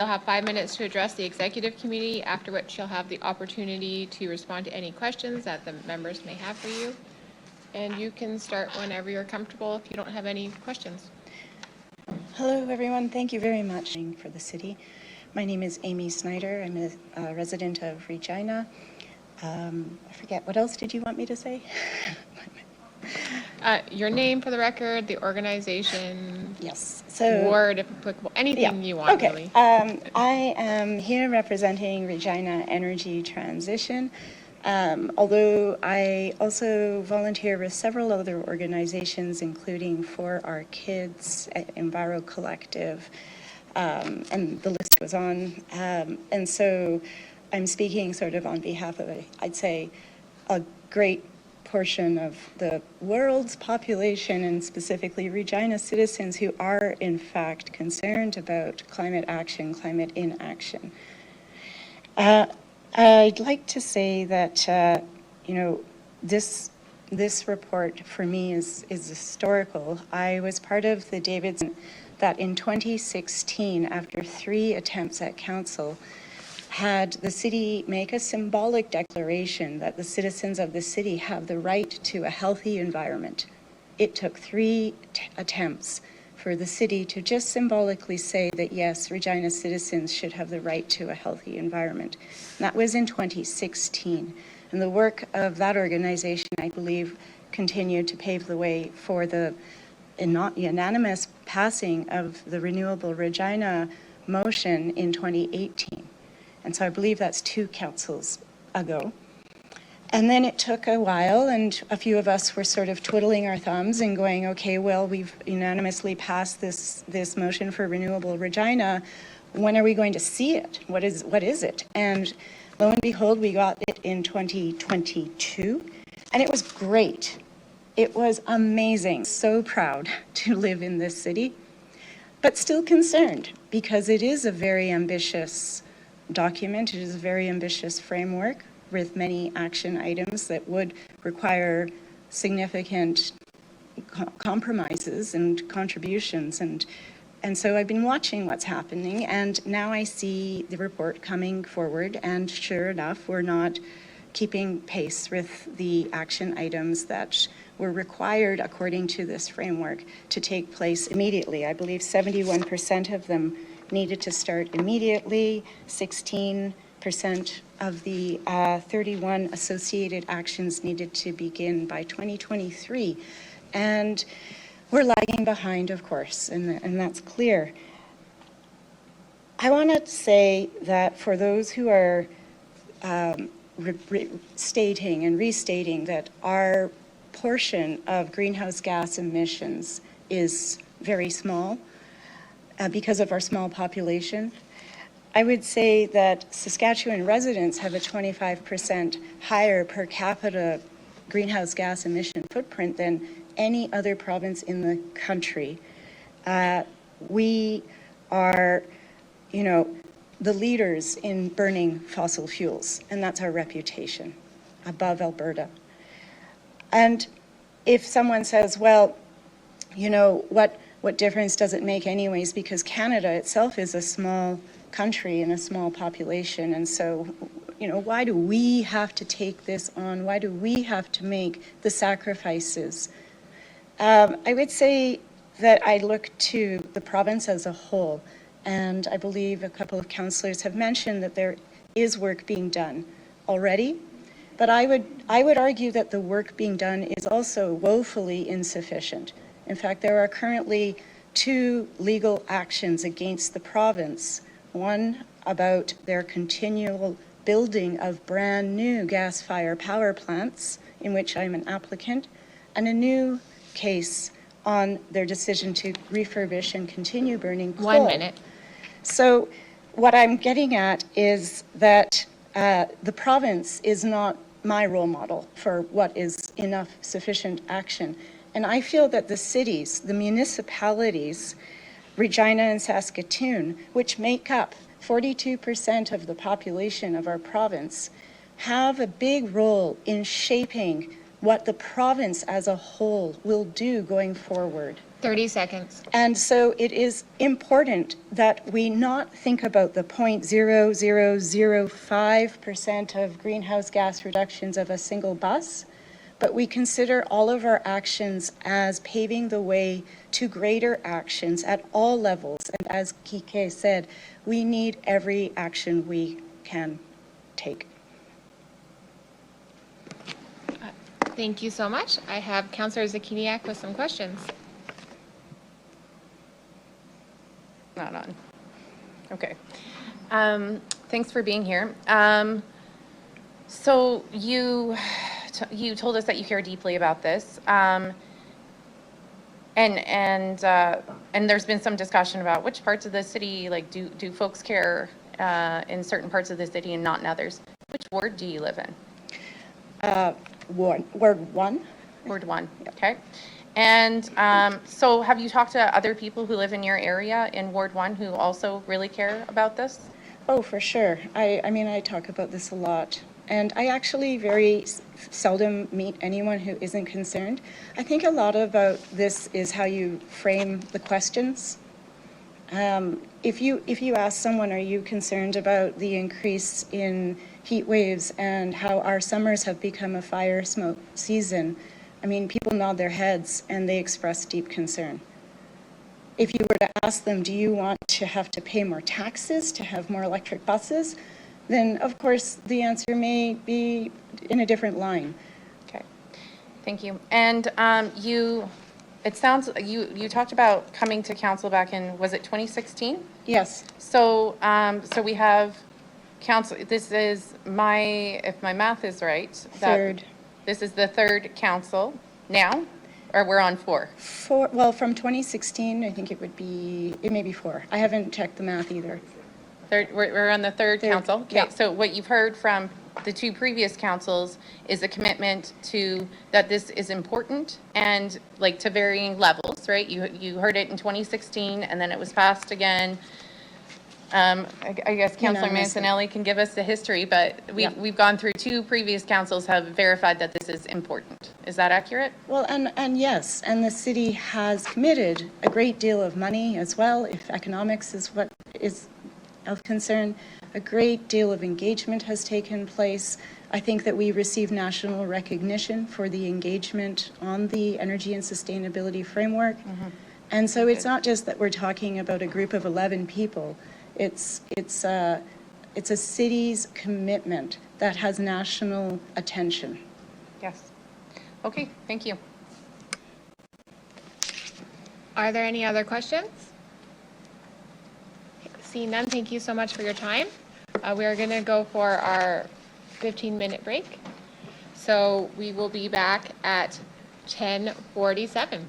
You'll have 5 minutes to address the executive committee, after which you'll have the opportunity to respond to any questions that the members may have for you. And you can start whenever you're comfortable if you don't have any questions. Hello, everyone. Thank you very much for the city. My name is Amy Snider. I'm a resident of Regina. I forget, what else did you want me to say? Your name for the record, the organization, Yes. So, ward if applicable, anything you want, okay. really. I am here representing Regina Energy Transition. Although I also volunteer with several other organizations, including For Our Kids, Enviro Collective, and the list goes on. And so I'm speaking sort of on behalf of, I'd say, a great portion of the world's population, and specifically Regina citizens who are in fact concerned about climate action, climate inaction. I'd like to say that, this report for me is historical. I was part of the Davidson that in 2016, after 3 attempts at council, had the city make a symbolic declaration that the citizens of the city have the right to a healthy environment. It took 3 attempts for the city to just symbolically say that, yes, Regina citizens should have the right to a healthy environment. And that was in 2016. And the work of that organization, I believe, continued to pave the way for the unanimous passing of the Renewable Regina motion in 2018. And so I believe that's 2 councils ago. And then it took a while, and a few of us were sort of twiddling our thumbs and going, okay, well, we've unanimously passed this motion for Renewable Regina. When are we going to see it? What is it? And lo and behold, we got it in 2022, and it was great. It was amazing. So proud to live in this city, but still concerned because it is a very ambitious document. It is a very ambitious framework with many action items that would require significant compromises and contributions. And so I've been watching what's happening, and now I see the report coming forward, and sure enough, we're not keeping pace with the action items that were required according to this framework to take place immediately. I believe 71% of them needed to start immediately. 16% of the 31 associated actions needed to begin by 2023. And we're lagging behind, of course, and that's clear. I want to say that for those who are stating and restating that our portion of greenhouse gas emissions is very small, because of our small population, I would say that Saskatchewan residents have a 25% higher per capita greenhouse gas emission footprint than any other province in the country. We are, the leaders in burning fossil fuels, and that's our reputation, above Alberta. And if someone says, well, what difference does it make anyways? Because Canada itself is a small country and a small population. And so, why do we have to take this on? Why do we have to make the sacrifices? I would say that I look to the province as a whole. And I believe a couple of councillors have mentioned that there is work being done already. But I would argue that the work being done is also woefully insufficient. In fact, there are currently 2 legal actions against the province. One about their continual building of brand new gas-fired power plants, in which I'm an applicant, and a new case on their decision to refurbish and continue burning coal. 1 minute. So what I'm getting at is that the province is not my role model for what is enough sufficient action. And I feel that the cities, the municipalities, Regina and Saskatoon, which make up 42% of the population of our province, have a big role in shaping what the province as a whole will do going forward. 30 seconds. And so it is important that we not think about the 0.0005% of greenhouse gas reductions of a single bus, but we consider all of our actions as paving the way to greater actions at all levels. And as Kike said, we need every action we can take. Thank you so much. I have Councillor Zakiniak with some questions. Not on. Okay. Thanks for being here. So you told us that you care deeply about this, and there's been some discussion about which parts of the city, like, do folks care in certain parts of the city and not in others. Which ward do you live in? Ward 1. Ward 1. Okay. And so have you talked to other people who live in your area in Ward 1 who also really care about this? Oh, for sure. I mean, I talk about this a lot. And I actually very seldom meet anyone who isn't concerned. I think a lot about this is how you frame the questions. If you ask someone, are you concerned about the increase in heat waves and how our summers have become a fire smoke season? I mean, people nod their heads and they express deep concern. If you were to ask them, do you want to have to pay more taxes to have more electric buses? Then, of course, the answer may be in a different line. Okay, thank you. And it sounds, you talked about coming to council back in, was it 2016? Yes. So, so we have council, this is if my math is right. Third. This is the third council now, or we're on 4? Well, from 2016, I think it may be 4. I haven't checked the math either. We're on the third council. Okay, yeah. so what you've heard from the 2 previous councils is a commitment to that this is important and like to varying levels, right? You heard it in 2016 and then it was passed again. I guess Councillor Mancinelli can give us the history, but we've gone through 2 previous councils have verified that this is important. Is that accurate? Well, and yes, and the city has committed a great deal of money as well, if economics is what is of concern. A great deal of engagement has taken place. I think that we received national recognition for the engagement on the energy and sustainability framework. Mm-hmm. And so it's not just that we're talking about a group of 11 people. It's a city's commitment that has national attention. Yes. Okay, thank you. Are there any other questions? Seeing none, thank you so much for your time. We are going to go for our 15-minute break. So we will be back at 10:47.